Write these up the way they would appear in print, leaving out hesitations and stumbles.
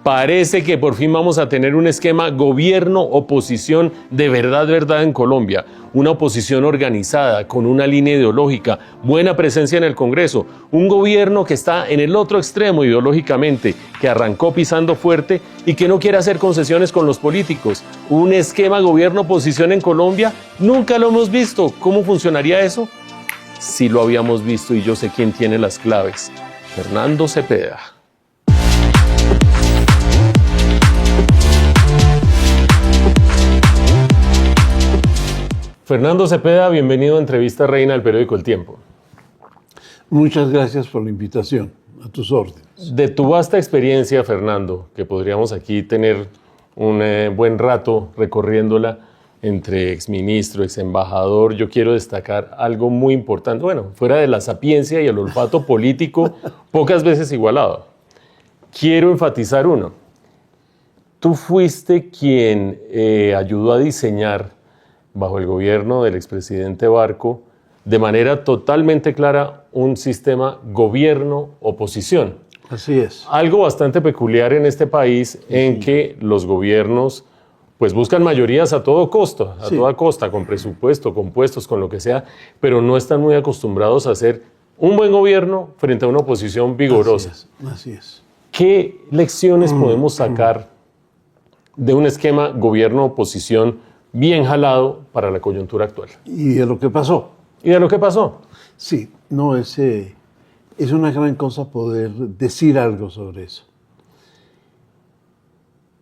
Parece que por fin vamos a tener un esquema gobierno-oposición de verdad en Colombia. Una oposición organizada, con una línea ideológica, buena presencia en el Congreso. Un gobierno que está en el otro extremo ideológicamente, que arrancó pisando fuerte y que no quiere hacer concesiones con los políticos. Un esquema gobierno-oposición en Colombia, nunca lo hemos visto. ¿Cómo funcionaría eso? Sí lo habíamos visto y yo sé quién tiene las claves. Fernando Cepeda. Fernando Cepeda, bienvenido a Entrevista Reina del periódico El Tiempo. Muchas gracias por la invitación, a tus órdenes. De tu vasta experiencia, Fernando, que podríamos aquí tener un buen rato recorriéndola entre exministro, exembajador, yo quiero destacar algo muy importante, bueno, fuera de la sapiencia y el olfato político, pocas veces igualado. Quiero enfatizar uno. Tú fuiste quien ayudó a diseñar bajo el gobierno del expresidente Barco, de manera totalmente clara, un sistema gobierno-oposición. Así es. Algo bastante peculiar en este país, en que los gobiernos pues buscan mayorías a todo costo, a toda costa, con presupuesto, con puestos, con lo que sea, pero no están muy acostumbrados a hacer un buen gobierno frente a una oposición vigorosa. Así es. ¿Qué lecciones podemos sacar de un esquema gobierno-oposición bien jalado para la coyuntura actual? Y de lo que pasó. ¿Y de lo que pasó? Sí, no, es una gran cosa poder decir algo sobre eso.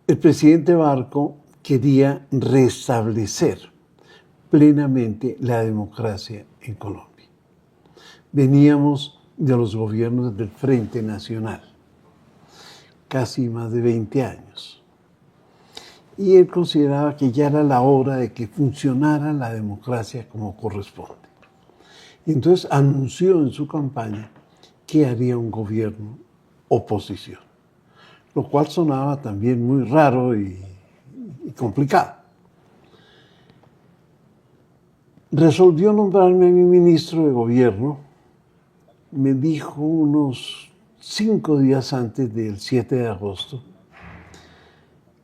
El presidente Barco quería restablecer plenamente la democracia en Colombia. Veníamos de los gobiernos del Frente Nacional, casi más de 20 años. Y él consideraba que ya era la hora de que funcionara la democracia como corresponde. Y entonces anunció en su campaña que haría un gobierno oposición, lo cual sonaba también muy raro y complicado. Resolvió nombrarme a mi ministro de gobierno, me dijo unos 5 días antes del 7 de agosto,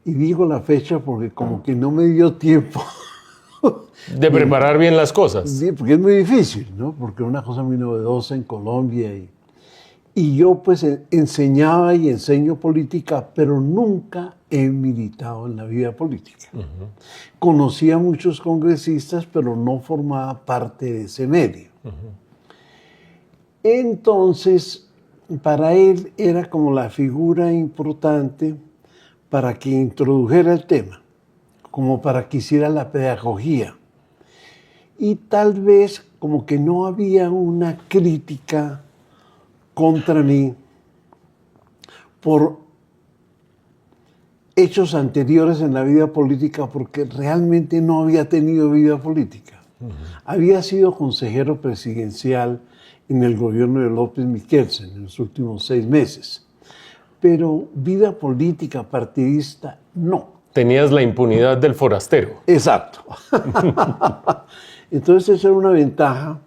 y digo la fecha porque como que no me dio tiempo. De preparar bien las cosas. Sí, porque es muy difícil, ¿no? Porque es una cosa muy novedosa en Colombia. Y yo pues enseñaba y enseño política, pero nunca he militado en la vida política. Conocía a muchos congresistas, pero no formaba parte de ese medio. Entonces, para él era como la figura importante para que introdujera el tema, como para que hiciera la pedagogía. Y tal vez como que no había una crítica contra mí por hechos anteriores en la vida política, porque realmente no había tenido vida política. Había sido consejero presidencial en el gobierno de López Miquelsen en los últimos 6 meses. Pero vida política, partidista, no. Tenías la impunidad del forastero. Exacto. Entonces esa era una ventaja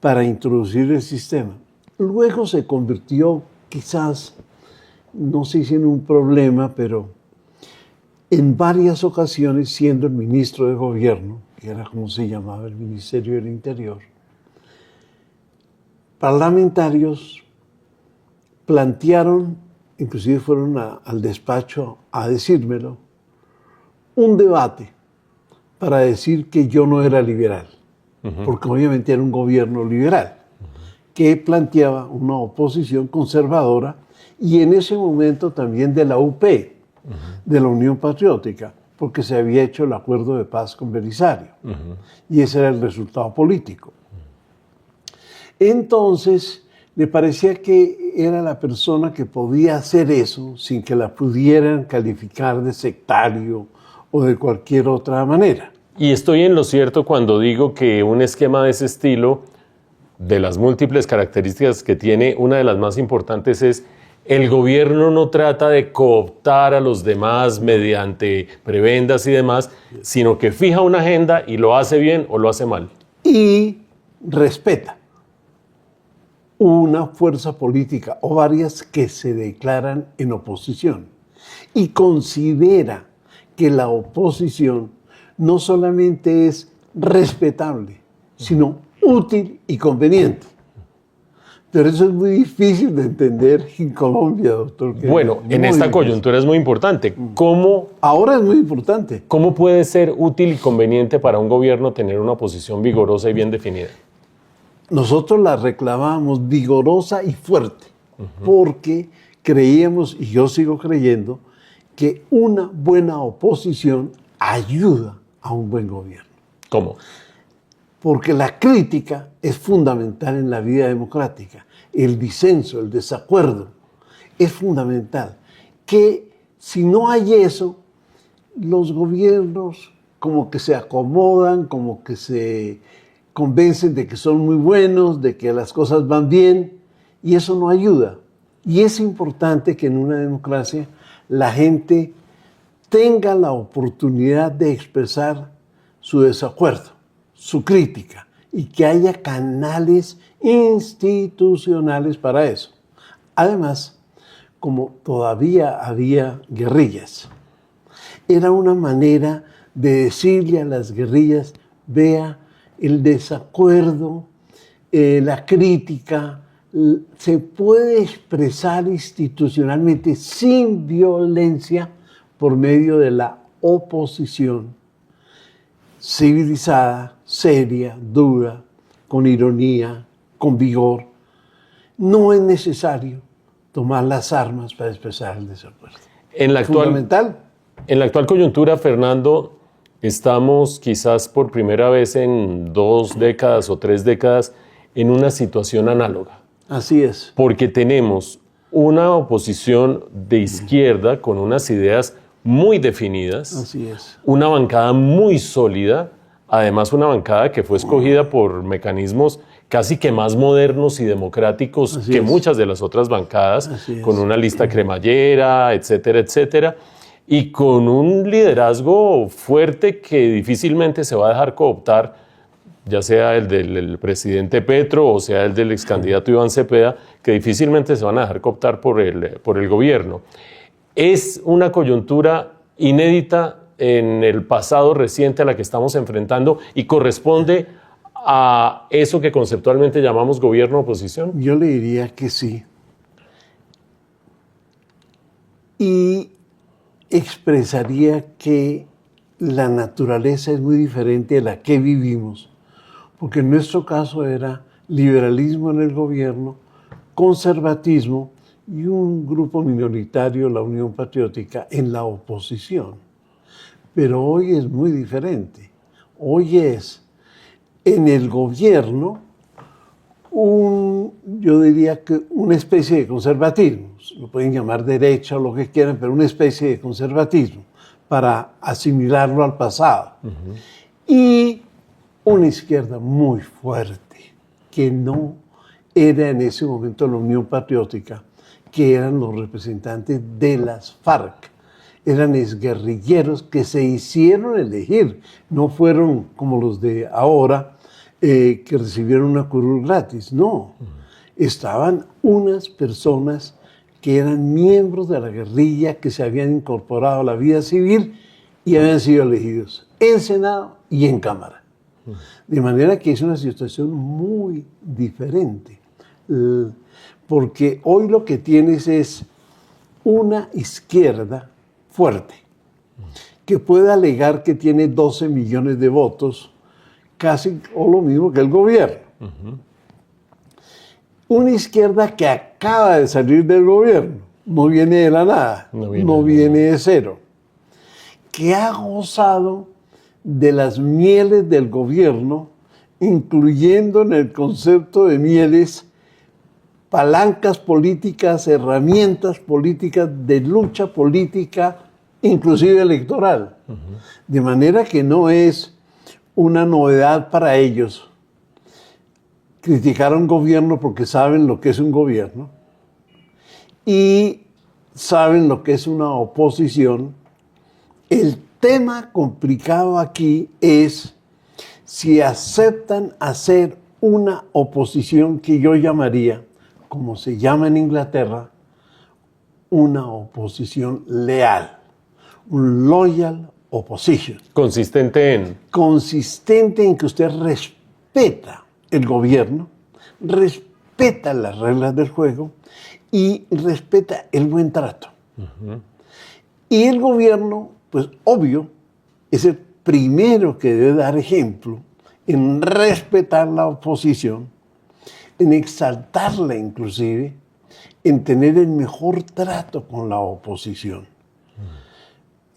para introducir el sistema. Luego se convirtió, quizás, no sé si en un problema, pero en varias ocasiones, siendo el ministro de Gobierno, que era como se llamaba el Ministerio del Interior, parlamentarios plantearon, inclusive fueron al despacho a decírmelo, un debate para decir que yo no era liberal, porque obviamente era un gobierno liberal, que planteaba una oposición conservadora y en ese momento también de la UP, de la Unión Patriótica, porque se había hecho el acuerdo de paz con Belisario y ese era el resultado político. Entonces, me parecía que era la persona que podía hacer eso sin que la pudieran calificar de sectario o de cualquier otra manera. Y estoy en lo cierto cuando digo que un esquema de ese estilo, de las múltiples características que tiene, una de las más importantes es el gobierno no trata de cooptar a los demás mediante prebendas y demás, sino que fija una agenda y lo hace bien o lo hace mal. Y respeta. una fuerza política o varias que se declaran en oposición y considera que la oposición no solamente es respetable, sino útil y conveniente. Pero eso es muy difícil de entender en Colombia, doctor. Bueno, en esta coyuntura es muy importante. Ahora es muy importante. ¿Cómo puede ser útil y conveniente para un gobierno tener una oposición vigorosa y bien definida? Nosotros la reclamamos vigorosa y fuerte, porque creíamos, y yo sigo creyendo, que una buena oposición ayuda a un buen gobierno. ¿Cómo? Porque la crítica es fundamental en la vida democrática. El disenso, el desacuerdo, es fundamental. Que si no hay eso, los gobiernos como que se acomodan, como que se convencen de que son muy buenos, de que las cosas van bien, y eso no ayuda. Y es importante que en una democracia la gente tenga la oportunidad de expresar su desacuerdo, su crítica, y que haya canales institucionales para eso. Además, como todavía había guerrillas, era una manera de decirle a las guerrillas: vea, el desacuerdo, la crítica, se puede expresar institucionalmente sin violencia por medio de la oposición civilizada, seria, dura, con ironía, con vigor. No es necesario tomar las armas para expresar el desacuerdo. Fundamental. En la actual coyuntura, Fernando, estamos quizás por primera vez en 2 décadas o 3 décadas en una situación análoga. Así es. Porque tenemos una oposición de izquierda con unas ideas muy definidas. Así es. Una bancada muy sólida, además una bancada que fue escogida por mecanismos casi que más modernos y democráticos que muchas de las otras bancadas, con una lista cremallera, etcétera, etcétera, y con un liderazgo fuerte que difícilmente se va a dejar cooptar, ya sea el del presidente Petro o sea el del ex candidato Iván Cepeda, que difícilmente se van a dejar cooptar por el gobierno. Es una coyuntura inédita en el pasado reciente a la que estamos enfrentando y corresponde a eso que conceptualmente llamamos gobierno-oposición. Yo le diría que sí. Y expresaría que la naturaleza es muy diferente a la que vivimos, porque en nuestro caso era liberalismo en el gobierno, conservatismo y un grupo minoritario, la Unión Patriótica, en la oposición. Pero hoy es muy diferente. Hoy es en el gobierno yo diría que una especie de conservatismo, lo pueden llamar derecha o lo que quieran, pero una especie de conservatismo para asimilarlo al pasado. Y una izquierda muy fuerte, que no era en ese momento la Unión Patriótica, que eran los representantes de las FARC. Eran exguerrilleros que se hicieron elegir, no fueron como los de ahora, que recibieron una curul gratis, no. Estaban unas personas que eran miembros de la guerrilla, que se habían incorporado a la vida civil y habían sido elegidos en Senado y en Cámara. De manera que es una situación muy diferente, porque hoy lo que tienes es una izquierda fuerte, que puede alegar que tiene 12 millones de votos, casi o lo mismo que el gobierno. Una izquierda que acaba de salir del gobierno, no viene de la nada, no viene de cero, que ha gozado de las mieles del gobierno, incluyendo en el concepto de mieles palancas políticas, herramientas políticas de lucha política, inclusive electoral. De manera que no es una novedad para ellos criticar a un gobierno porque saben lo que es un gobierno y saben lo que es una oposición. El tema complicado aquí es si aceptan hacer una oposición que yo llamaría como se llama en Inglaterra, una oposición leal, un loyal opposition. Consistente en que usted respeta el gobierno, respeta las reglas del juego y respeta el buen trato. Y el gobierno, pues obvio, es el primero que debe dar ejemplo en respetar la oposición, en exaltarla inclusive, en tener el mejor trato con la oposición.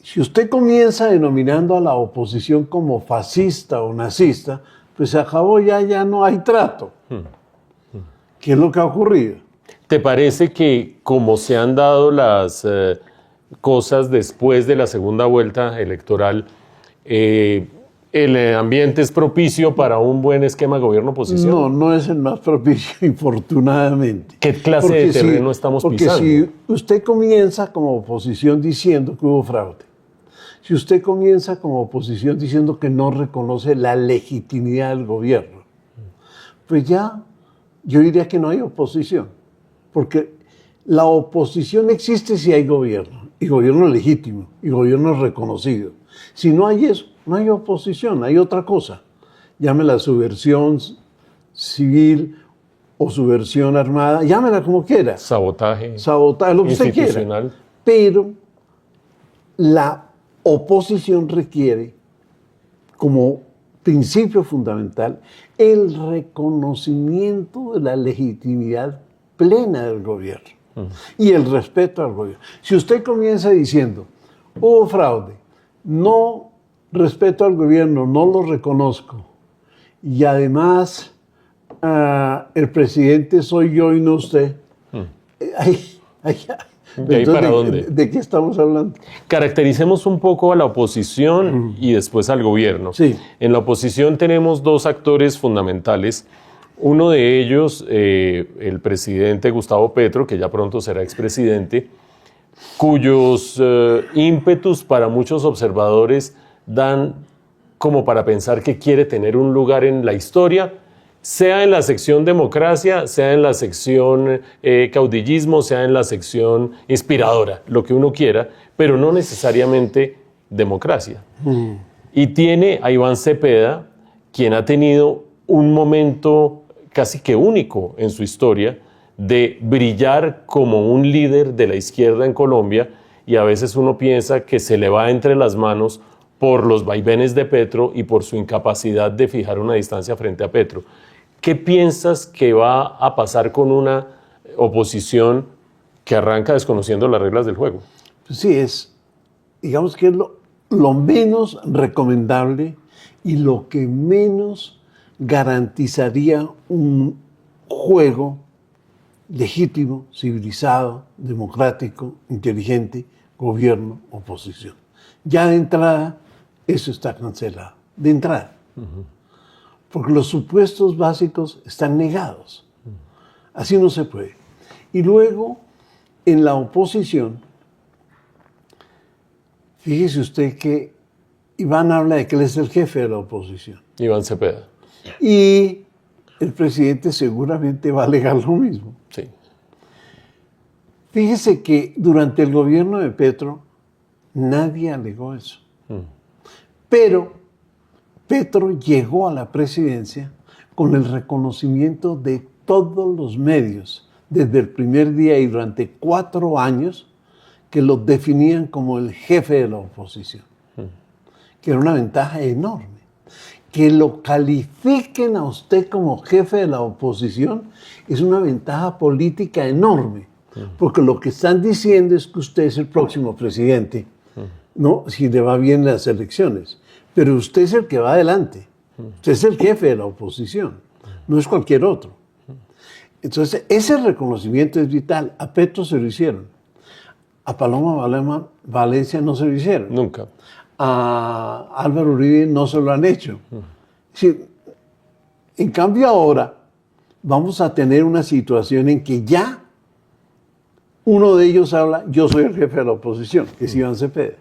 Si usted comienza denominando a la oposición como fascista o nazista, pues se acabó, ya no hay trato. ¿Qué es lo que ha ocurrido? ¿Te parece que como se han dado las cosas después de la segunda vuelta electoral, el ambiente es propicio para un buen esquema gobierno-oposición? No, no es el más propicio, infortunadamente. ¿Qué clase de terreno estamos pisando? Porque si usted comienza como oposición diciendo que hubo fraude, si usted comienza como oposición diciendo que no reconoce la legitimidad del gobierno, pues ya yo diría que no hay oposición, porque la oposición existe si hay gobierno, y gobierno legítimo, y gobierno reconocido. Si no hay eso, no hay oposición, hay otra cosa. Llámela subversión civil o subversión armada, llámela como quiera. Sabotaje lo que usted quiera. Pero la oposición requiere, como principio fundamental, el reconocimiento de la legitimidad plena del gobierno y el respeto al gobierno. Si usted comienza diciendo, hubo fraude, no respeto al gobierno, no lo reconozco, y además el presidente soy yo y no usted, ¿De ahí para dónde? ¿De qué estamos hablando? Caractericemos un poco a la oposición y después al gobierno. Sí. En la oposición tenemos dos actores fundamentales. Uno de ellos, el presidente Gustavo Petro, que ya pronto será expresidente, cuyos ímpetus para muchos observadores dan como para pensar que quiere tener un lugar en la historia, sea en la sección democracia, sea en la sección caudillismo, sea en la sección inspiradora, lo que uno quiera, pero no necesariamente democracia. Y tiene a Iván Cepeda, quien ha tenido un momento casi que único en su historia de brillar como un líder de la izquierda en Colombia, y a veces uno piensa que se le va entre las manos por los vaivenes de Petro y por su incapacidad de fijar una distancia frente a Petro. ¿Qué piensas que va a pasar con una oposición que arranca desconociendo las reglas del juego? Pues sí, digamos que es lo menos recomendable y lo que menos garantizaría un juego legítimo, civilizado, democrático, inteligente, gobierno, oposición. Ya de entrada, eso está cancelado. De entrada. Porque los supuestos básicos están negados. Así no se puede. Y luego, en la oposición, fíjese usted que Iván habla de que él es el jefe de la oposición. Iván Cepeda. Y el presidente seguramente va a alegar lo mismo. Sí. Fíjese que durante el gobierno de Petro, nadie alegó eso. Pero Petro llegó a la presidencia con el reconocimiento de todos los medios, desde el primer día y durante 4 años, que lo definían como el jefe de la oposición, que era una ventaja enorme. Que lo califiquen a usted como jefe de la oposición es una ventaja política enorme, porque lo que están diciendo es que usted es el próximo presidente, ¿no? Si le va bien las elecciones. Pero usted es el que va adelante. Usted es el jefe de la oposición. No es cualquier otro. Entonces, ese reconocimiento es vital. A Petro se lo hicieron. A Paloma Valencia no se lo hicieron. Nunca. A Álvaro Uribe no se lo han hecho. Sí, en cambio ahora vamos a tener una situación en que ya uno de ellos habla, yo soy el jefe de la oposición, que es Iván Cepeda.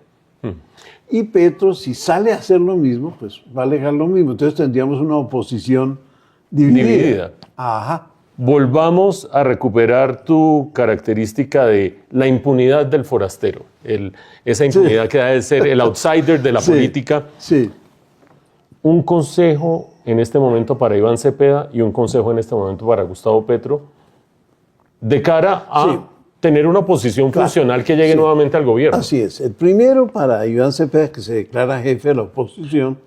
Y Petro, si sale a hacer lo mismo, pues va a alegar lo mismo. Entonces tendríamos una oposición dividida. Ajá. volvamos a recuperar tu característica de la impunidad del forastero, esa impunidad que debe ser el outsider de la política. Sí. Un consejo en este momento para Iván Cepeda y un consejo en este momento para Gustavo Petro, de cara a tener una oposición funcional que llegue nuevamente al gobierno. Así es. El primero para Iván Cepeda, que se declara jefe de la oposición,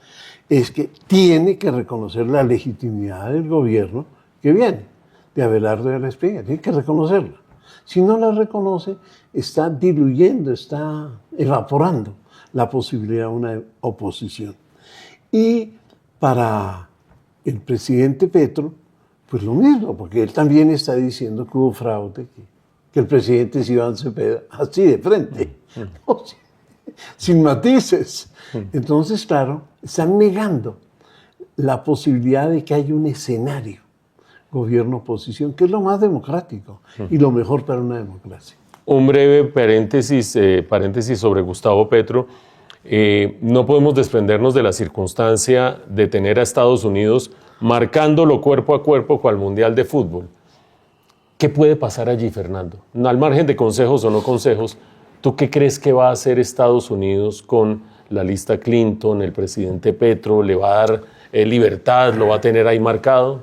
es que tiene que reconocer la legitimidad del gobierno que viene, de Abelardo de la Espriella. Tiene que reconocerla. Si no la reconoce, está diluyendo, está evaporando la posibilidad de una oposición. Y para el presidente Petro, pues lo mismo, porque él también está diciendo que hubo fraude, que el presidente es Iván Cepeda, así de frente, sin matices. Entonces, claro, están negando la posibilidad de que haya un escenario gobierno-oposición, que es lo más democrático y lo mejor para una democracia. Un breve paréntesis sobre Gustavo Petro. No podemos desprendernos de la circunstancia de tener a Estados Unidos marcándolo cuerpo a cuerpo con el Mundial de Fútbol. ¿Qué puede pasar allí, Fernando? Al margen de consejos o no consejos, ¿tú qué crees que va a hacer Estados Unidos con la lista Clinton, el presidente Petro? ¿Le va a dar libertad? ¿Lo va a tener ahí marcado?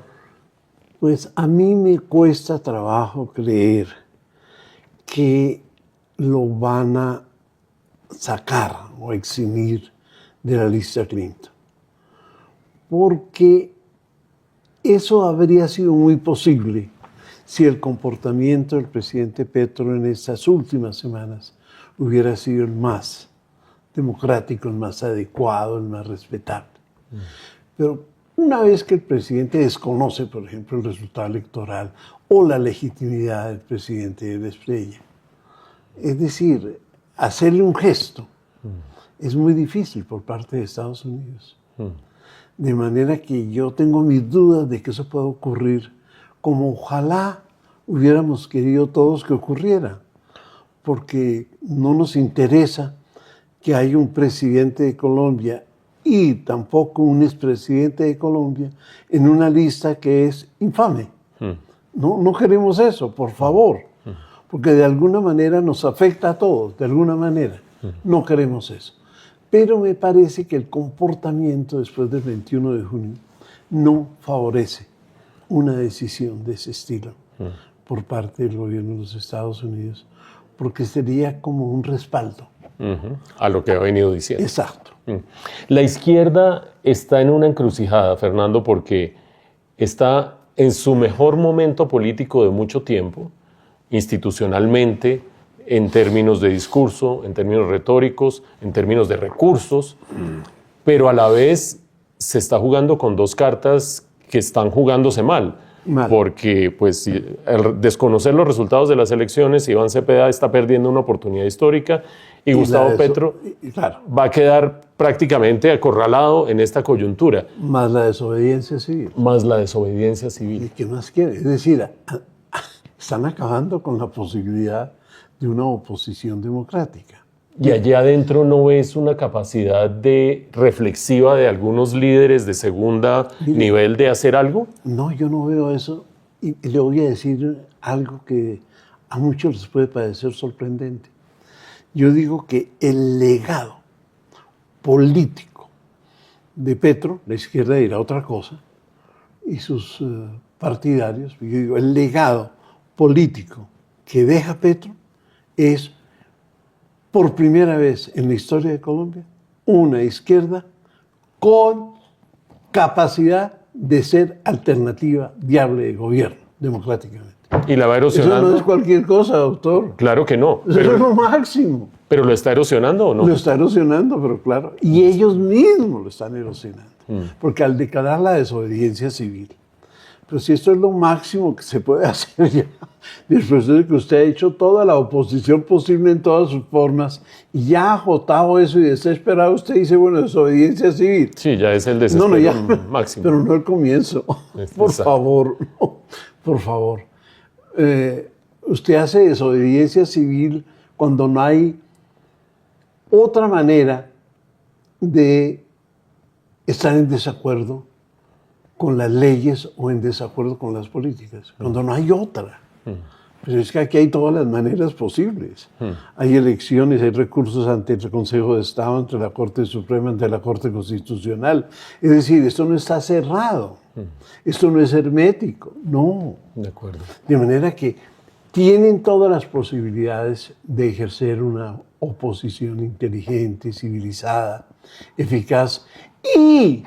Pues a mí me cuesta trabajo creer que lo van a sacar o eximir de la lista Clinton, porque eso habría sido muy posible si el comportamiento del presidente Petro en estas últimas semanas hubiera sido el más democrático, el más adecuado, el más respetable. Pero una vez que el presidente desconoce, por ejemplo, el resultado electoral o la legitimidad del presidente de la Espriella, es decir, hacerle un gesto es muy difícil por parte de Estados Unidos. De manera que yo tengo mis dudas de que eso pueda ocurrir, como ojalá hubiéramos querido todos que ocurriera, porque no nos interesa que haya un presidente de Colombia y tampoco un expresidente de Colombia en una lista que es infame. No queremos eso, por favor, porque de alguna manera nos afecta a todos, de alguna manera. No queremos eso. Pero me parece que el comportamiento después del 21 de junio no favorece una decisión de ese estilo por parte del gobierno de los Estados Unidos, porque sería como un respaldo. A lo que ha venido diciendo. Exacto. La izquierda está en una encrucijada, Fernando, porque está en su mejor momento político de mucho tiempo, institucionalmente, en términos de discurso, en términos retóricos, en términos de recursos, pero a la vez se está jugando con dos cartas que están jugándose mal. Porque pues, al desconocer los resultados de las elecciones, Iván Cepeda está perdiendo una oportunidad histórica y Gustavo Petro va a quedar prácticamente acorralado en esta coyuntura. Más la desobediencia civil. Más la desobediencia civil. ¿Y qué más quiere? Es decir, están acabando con la posibilidad de una oposición democrática. ¿Y allá adentro no ves una capacidad reflexiva de algunos líderes de segunda nivel de hacer algo? No, yo no veo eso. Y le voy a decir algo que a muchos les puede parecer sorprendente. Yo digo que el legado político de Petro, la izquierda dirá otra cosa, y sus partidarios, yo digo, el legado político que deja Petro es, por primera vez en la historia de Colombia, una izquierda con capacidad de ser alternativa viable de gobierno, democráticamente. ¿Y la va erosionando? Eso no es cualquier cosa, doctor. Claro que no. Eso es lo máximo. ¿Pero lo está erosionando o no? Lo está erosionando, pero claro. Y ellos mismos lo están erosionando. Porque al declarar la desobediencia civil, pero si esto es lo máximo que se puede hacer ya, después de que usted ha hecho toda la oposición posible en todas sus formas, y ya ha agotado eso y desesperado, usted dice, bueno, desobediencia civil. Sí, ya es el desespero máximo. Pero no el comienzo. Por favor, no, por favor. Usted hace desobediencia civil cuando no hay otra manera de estar en desacuerdo con las leyes o en desacuerdo con las políticas, cuando no hay otra. Pero es que aquí hay todas las maneras posibles. Hay elecciones, hay recursos ante el Consejo de Estado, ante la Corte Suprema, ante la Corte Constitucional. Es decir, esto no está cerrado. Esto no es hermético. No. De acuerdo. De manera que tienen todas las posibilidades de ejercer una oposición inteligente, civilizada, eficaz y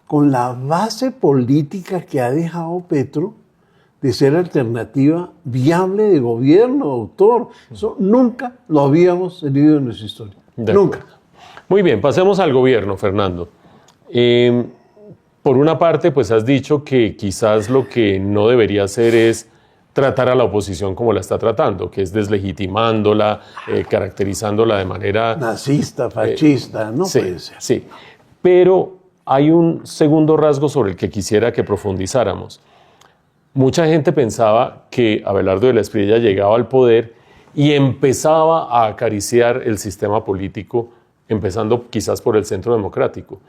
con la base política que ha dejado Petro de ser alternativa viable de gobierno, doctor. Eso nunca lo habíamos tenido en nuestra historia. Nunca. Muy bien, pasemos al gobierno, Fernando. Por una parte, pues has dicho que quizás lo que no debería hacer es tratar a la oposición como la está tratando, que es deslegitimándola, caracterizándola de manera... nazista, fascista, no sí, puede ser. Sí, pero hay un segundo rasgo sobre el que quisiera que profundizáramos. Mucha gente pensaba que Abelardo de la Espriella llegaba al poder y empezaba a acariciar el sistema político, empezando quizás por el Centro Democrático.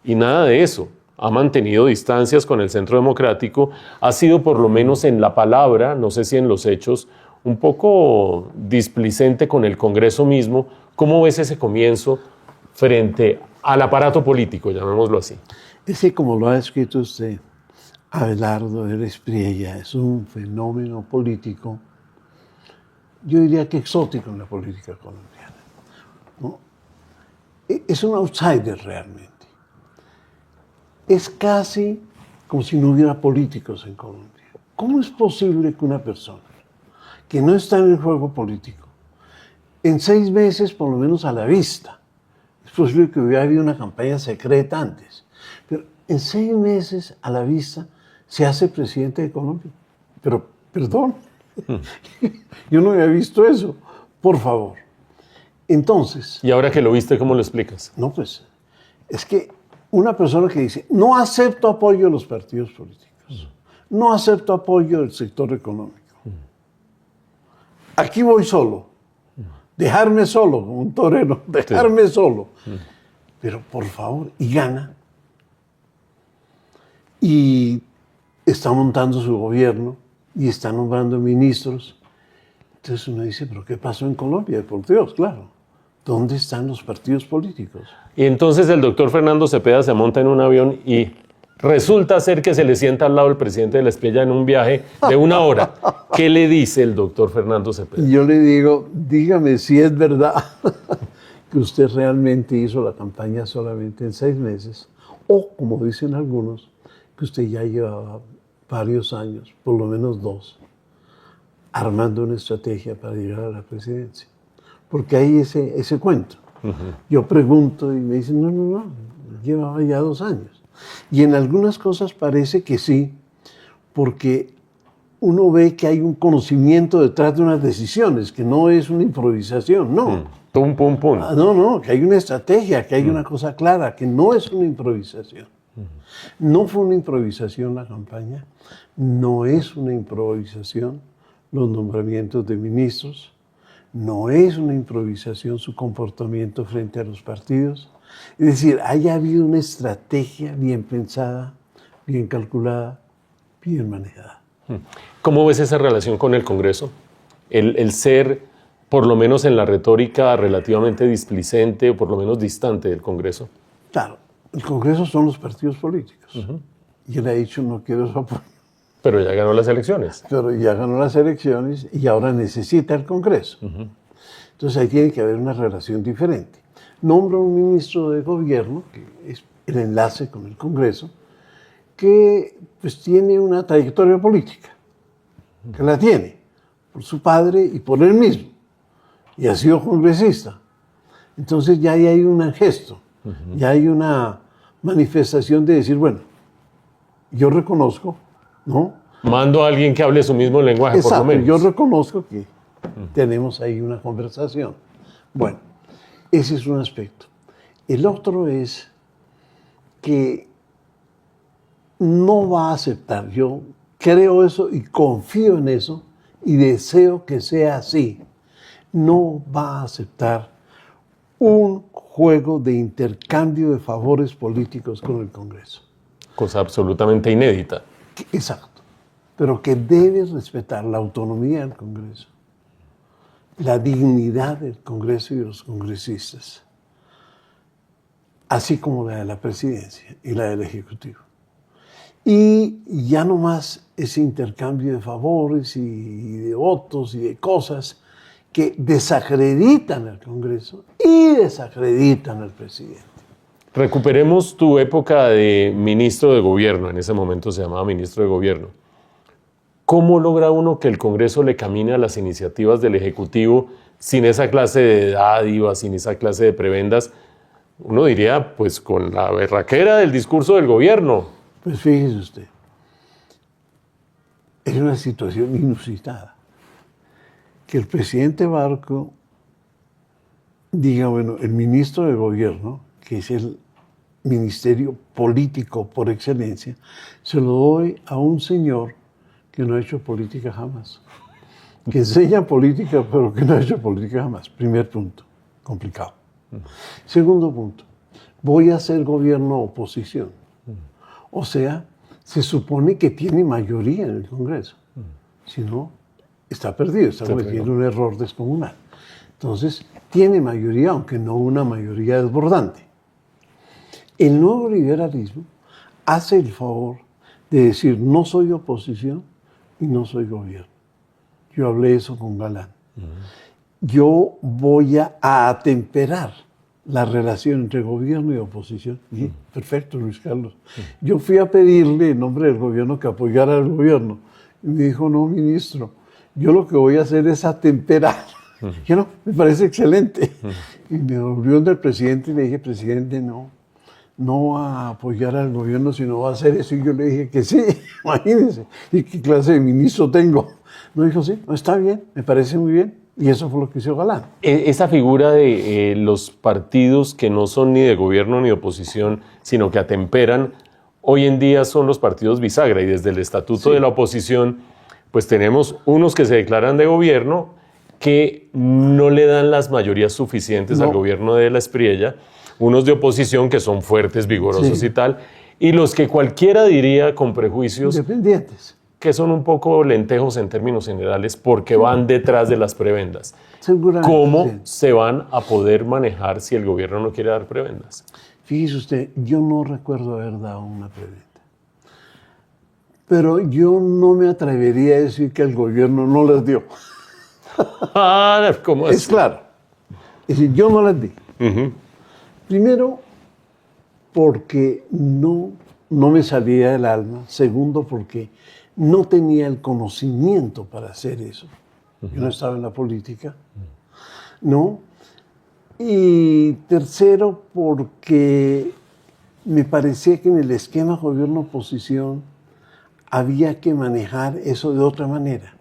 Y nada de eso. Ha mantenido distancias con el Centro Democrático, ha sido por lo menos en la palabra, no sé si en los hechos, un poco displicente con el Congreso mismo. ¿Cómo ves ese comienzo frente al aparato político, llamémoslo así? Ese, como lo ha escrito usted, Abelardo de la Espriella es un fenómeno político, yo diría que exótico en la política colombiana, ¿no? Es un outsider realmente. Es casi como si no hubiera políticos en Colombia. ¿Cómo es posible que una persona que no está en el juego político, en 6 meses, por lo menos a la vista, es posible que hubiera habido una campaña secreta antes, pero en 6 meses a la vista se hace presidente de Colombia? Pero, perdón, yo no había visto eso, por favor. Entonces... ¿Y ahora que lo viste, cómo lo explicas? No, pues, es que una persona que dice, no acepto apoyo de los partidos políticos, no acepto apoyo del sector económico, aquí voy solo, dejarme solo, como un torero, dejarme solo, pero por favor, y gana, y está montando su gobierno, y está nombrando ministros. Entonces uno dice, ¿pero qué pasó en Colombia? Por Dios, claro. ¿Dónde están los partidos políticos? Y entonces el doctor Fernando Cepeda se monta en un avión y resulta ser que se le sienta al lado el presidente de la Espriella en un viaje de 1 hora. ¿Qué le dice el doctor Fernando Cepeda? Yo le digo, dígame si es verdad que usted realmente hizo la campaña solamente en 6 meses, o, como dicen algunos, que usted ya llevaba varios años, por lo menos 2, armando una estrategia para llegar a la presidencia. Porque hay ese cuento. Yo pregunto y me dicen, no, llevaba ya 2 años. Y en algunas cosas parece que sí, porque uno ve que hay un conocimiento detrás de unas decisiones, que no es una improvisación, no. Pum, pum, pum. No, que hay una estrategia, que hay una cosa clara, que no es una improvisación. No fue una improvisación la campaña, no es una improvisación los nombramientos de ministros, no es una improvisación su comportamiento frente a los partidos. Es decir, haya habido una estrategia bien pensada, bien calculada, bien manejada. ¿Cómo ves esa relación con el Congreso? El ser, por lo menos en la retórica, relativamente displicente o por lo menos distante del Congreso. Claro, el Congreso son los partidos políticos. Y él ha dicho, no quiero su apoyo. Pero ya ganó las elecciones. Pero ya ganó las elecciones y ahora necesita el Congreso. Entonces ahí tiene que haber una relación diferente. Nombra un ministro de gobierno, que es el enlace con el Congreso, que pues tiene una trayectoria política, que la tiene, por su padre y por él mismo, y ha sido congresista. Entonces ya ahí hay un gesto, ya hay una manifestación de decir, bueno, yo reconozco, ¿no? Mando a alguien que hable su mismo lenguaje, Exacto, por lo menos. yo reconozco que tenemos ahí una conversación. Bueno, ese es un aspecto. El otro es que no va a aceptar, yo creo eso y confío en eso y deseo que sea así, no va a aceptar un juego de intercambio de favores políticos con el Congreso. Cosa absolutamente inédita. Exacto. Pero que debe respetar la autonomía del Congreso, la dignidad del Congreso y de los congresistas, así como la de la presidencia y la del Ejecutivo. Y ya no más ese intercambio de favores y de votos y de cosas que desacreditan al Congreso y desacreditan al presidente. Recuperemos tu época de ministro de gobierno, en ese momento se llamaba ministro de gobierno. ¿Cómo logra uno que el Congreso le camine a las iniciativas del Ejecutivo sin esa clase de dádivas, sin esa clase de prebendas? Uno diría, pues con la berraquera del discurso del gobierno. Pues fíjese usted, es una situación inusitada. Que el presidente Barco diga, bueno, el ministro de gobierno, que es el ministerio político por excelencia, se lo doy a un señor que no ha hecho política jamás. Que enseña política, pero que no ha hecho política jamás. Primer punto, complicado. Segundo punto, voy a hacer gobierno oposición. O sea, se supone que tiene mayoría en el Congreso. Si no, está perdido, está cometiendo un error descomunal. Entonces, tiene mayoría, aunque no una mayoría desbordante. El nuevo liberalismo hace el favor de decir, no soy oposición y no soy gobierno. Yo hablé eso con Galán. Yo voy a atemperar la relación entre gobierno y oposición. Y, perfecto, Luis Carlos. Yo fui a pedirle en nombre del gobierno que apoyara al gobierno. Y me dijo, no, ministro, yo lo que voy a hacer es atemperar. Yo no, me parece excelente. Y me volvió del presidente y le dije, presidente, no va a apoyar al gobierno, sino va a hacer eso. Y yo le dije que sí, imagínense. ¿Y qué clase de ministro tengo? No, dijo, sí, no, está bien, me parece muy bien. Y eso fue lo que hizo Galán. Esa figura de los partidos que no son ni de gobierno ni de oposición, sino que atemperan, hoy en día son los partidos bisagra. Y desde el estatuto de la oposición, pues tenemos unos que se declaran de gobierno que no le dan las mayorías suficientes al gobierno de la Espriella, unos de oposición que son fuertes, vigorosos y tal, y los que cualquiera diría con prejuicios independientes, que son un poco lentejos en términos generales porque van detrás de las prebendas. ¿Cómo se van a poder manejar si el gobierno no quiere dar prebendas? Fíjese usted, yo no recuerdo haber dado una prebenda. Pero yo no me atrevería a decir que el gobierno no las dio. ¿Cómo así? Es claro. Es decir, yo no las di. Primero, porque no me salía del alma. Segundo, porque no tenía el conocimiento para hacer eso. Yo no estaba en la política. ¿No? Y tercero, porque me parecía que en el esquema gobierno-oposición había que manejar eso de otra manera.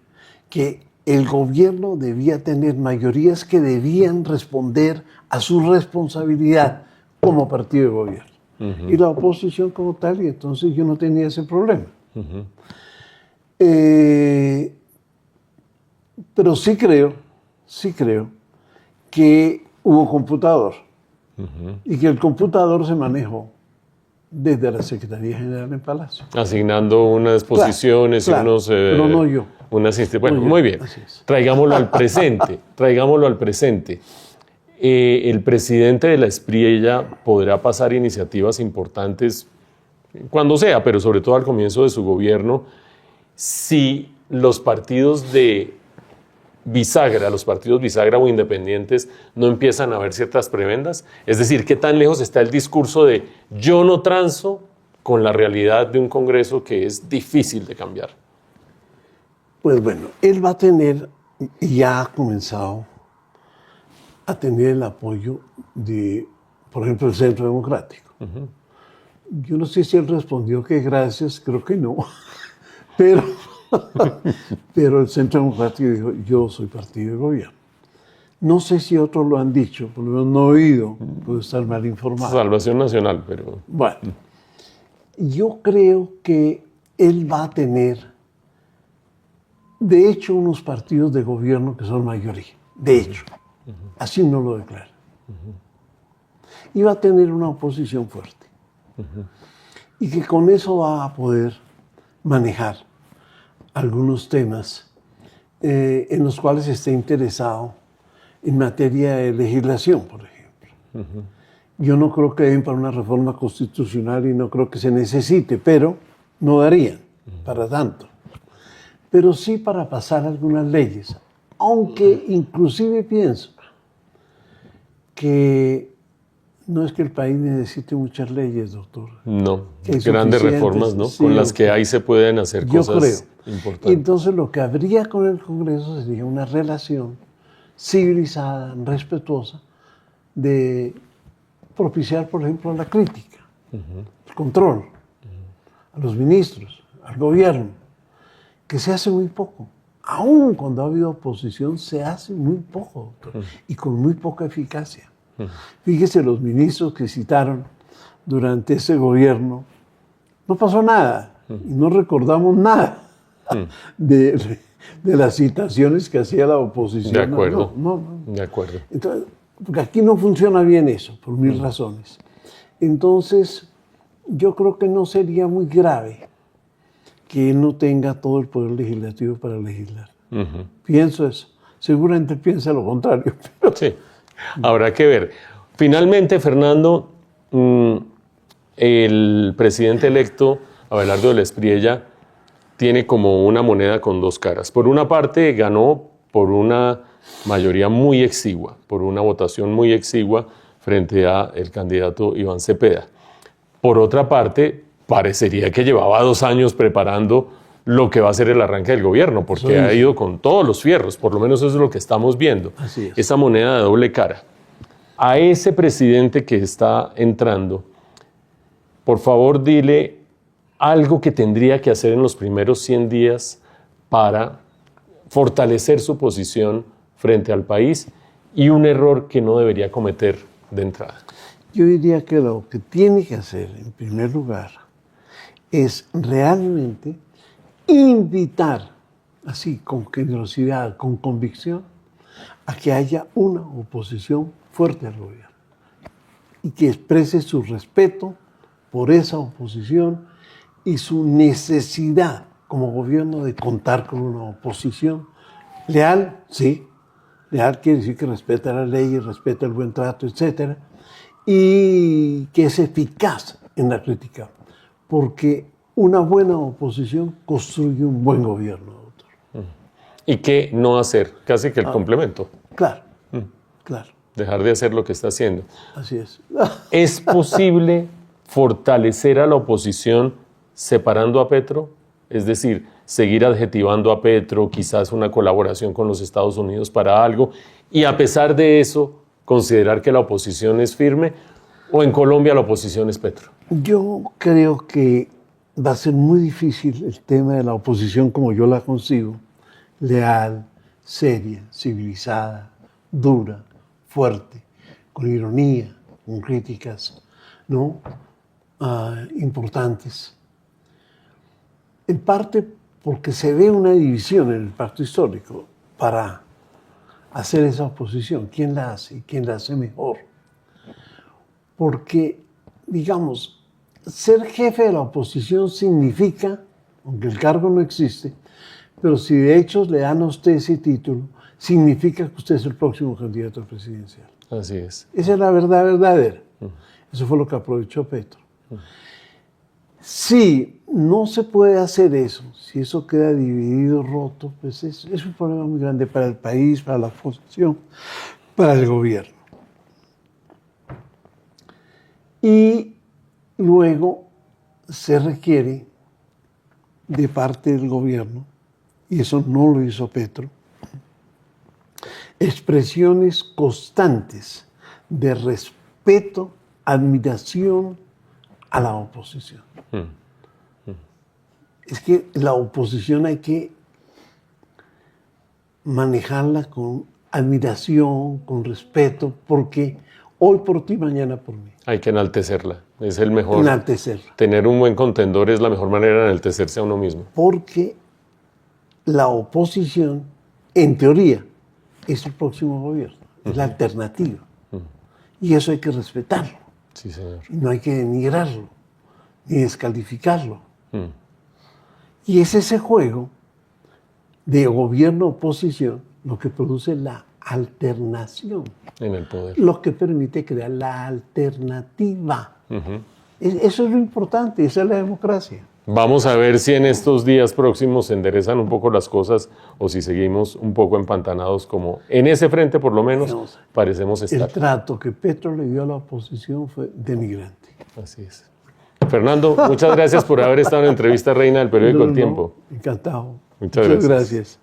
Que el gobierno debía tener mayorías que debían responder a su responsabilidad como partido de gobierno. Y la oposición como tal, y entonces yo no tenía ese problema. Pero sí creo que hubo computador y que el computador se manejó desde la Secretaría General en Palacio. Asignando unas posiciones y unos... pero no yo. Bueno, muy bien. Traigámoslo al presente. El presidente de la Espriella podrá pasar iniciativas importantes cuando sea, pero sobre todo al comienzo de su gobierno, si los partidos de bisagra, o independientes, no empiezan a ver ciertas prebendas. Es decir, ¿qué tan lejos está el discurso de yo no transo con la realidad de un Congreso que es difícil de cambiar? Pues bueno, él va a tener, y ya ha comenzado a tener el apoyo de, por ejemplo, el Centro Democrático. Yo no sé si él respondió que gracias, creo que no, pero el Centro Democrático dijo, yo soy partido de gobierno. No sé si otros lo han dicho, por lo menos no he oído, puedo estar mal informado. Salvación Nacional, pero... Bueno, yo creo que él va a tener, de hecho, unos partidos de gobierno que son mayoría, de hecho, así no lo declara. Y va a tener una oposición fuerte. y que con eso va a poder manejar algunos temas en los cuales esté interesado en materia de legislación, por ejemplo. Yo no creo que den para una reforma constitucional y no creo que se necesite, pero no darían para tanto. Pero sí para pasar algunas leyes, aunque inclusive pienso que no es que el país necesite muchas leyes, doctor. No, grandes reformas, ¿no? Sí, con las que ahí se pueden hacer cosas importantes. Y entonces lo que habría con el Congreso sería una relación civilizada, respetuosa, de propiciar, por ejemplo, la crítica, el control, a los ministros, al gobierno, que se hace muy poco. Aún cuando ha habido oposición, se hace muy poco, doctor, y con muy poca eficacia. Fíjese, los ministros que citaron durante ese gobierno, no pasó nada, y no recordamos nada de las citaciones que hacía la oposición. De acuerdo, no. De acuerdo. Entonces, porque aquí no funciona bien eso, por mil razones. Entonces, yo creo que no sería muy grave que él no tenga todo el poder legislativo para legislar. Pienso eso. Seguramente piensa lo contrario. Pero... Sí, habrá que ver. Finalmente, Fernando, el presidente electo, Abelardo del Espriella, tiene como una moneda con dos caras. Por una parte, ganó por una mayoría muy exigua, por una votación muy exigua frente al candidato Iván Cepeda. Por otra parte, parecería que llevaba 2 años preparando lo que va a ser el arranque del gobierno, porque ha ido con todos los fierros, por lo menos eso es lo que estamos viendo. Así es. Esa moneda de doble cara. A ese presidente que está entrando, por favor dile algo que tendría que hacer en los primeros 100 días para fortalecer su posición frente al país y un error que no debería cometer de entrada. Yo diría que lo que tiene que hacer, en primer lugar, es realmente invitar, así con generosidad, con convicción, a que haya una oposición fuerte al gobierno y que exprese su respeto por esa oposición y su necesidad como gobierno de contar con una oposición leal, sí, leal quiere decir que respeta las leyes, respeta el buen trato, etcétera, y que es eficaz en la crítica, porque una buena oposición construye un buen gobierno, doctor. ¿Y qué no hacer? Casi que el complemento. Claro, claro. Dejar de hacer lo que está haciendo. Así es. ¿Es posible fortalecer a la oposición separando a Petro? Es decir, seguir adjetivando a Petro, quizás una colaboración con los Estados Unidos para algo, y a pesar de eso, considerar que la oposición es firme, o en Colombia la oposición es Petro. Yo creo que va a ser muy difícil el tema de la oposición como yo la concibo, leal, seria, civilizada, dura, fuerte, con ironía, con críticas, ¿no? Importantes. En parte porque se ve una división en el pacto histórico para hacer esa oposición. ¿Quién la hace y quién la hace mejor? Porque, digamos, ser jefe de la oposición significa, aunque el cargo no existe, pero si de hecho le dan a usted ese título, significa que usted es el próximo candidato presidencial. Así es. Esa es la verdad verdadera. Eso fue lo que aprovechó Petro. Si no se puede hacer eso, si eso queda dividido, roto, pues es un problema muy grande para el país, para la oposición, para el gobierno. Y luego se requiere de parte del gobierno, y eso no lo hizo Petro, expresiones constantes de respeto, admiración a la oposición. Es que la oposición hay que manejarla con admiración, con respeto, porque hoy por ti, mañana por mí. Hay que enaltecerla. Es el mejor. Enaltecerla. Tener un buen contendor es la mejor manera de enaltecerse a uno mismo. Porque la oposición, en teoría, es el próximo gobierno, es la alternativa. Y eso hay que respetarlo. Sí, señor. Y no hay que denigrarlo. ni descalificarlo. Y es ese juego de gobierno-oposición lo que produce la alternación, en el poder. lo que permite crear la alternativa. Eso es lo importante, esa es la democracia. Vamos a ver si en estos días próximos se enderezan un poco las cosas o si seguimos un poco empantanados como en ese frente por lo menos parecemos estar. El trato que Petro le dio a la oposición fue denigrante. Así es. Fernando, muchas gracias por haber estado en la entrevista reina del periódico El Tiempo. Encantado. Muchas gracias.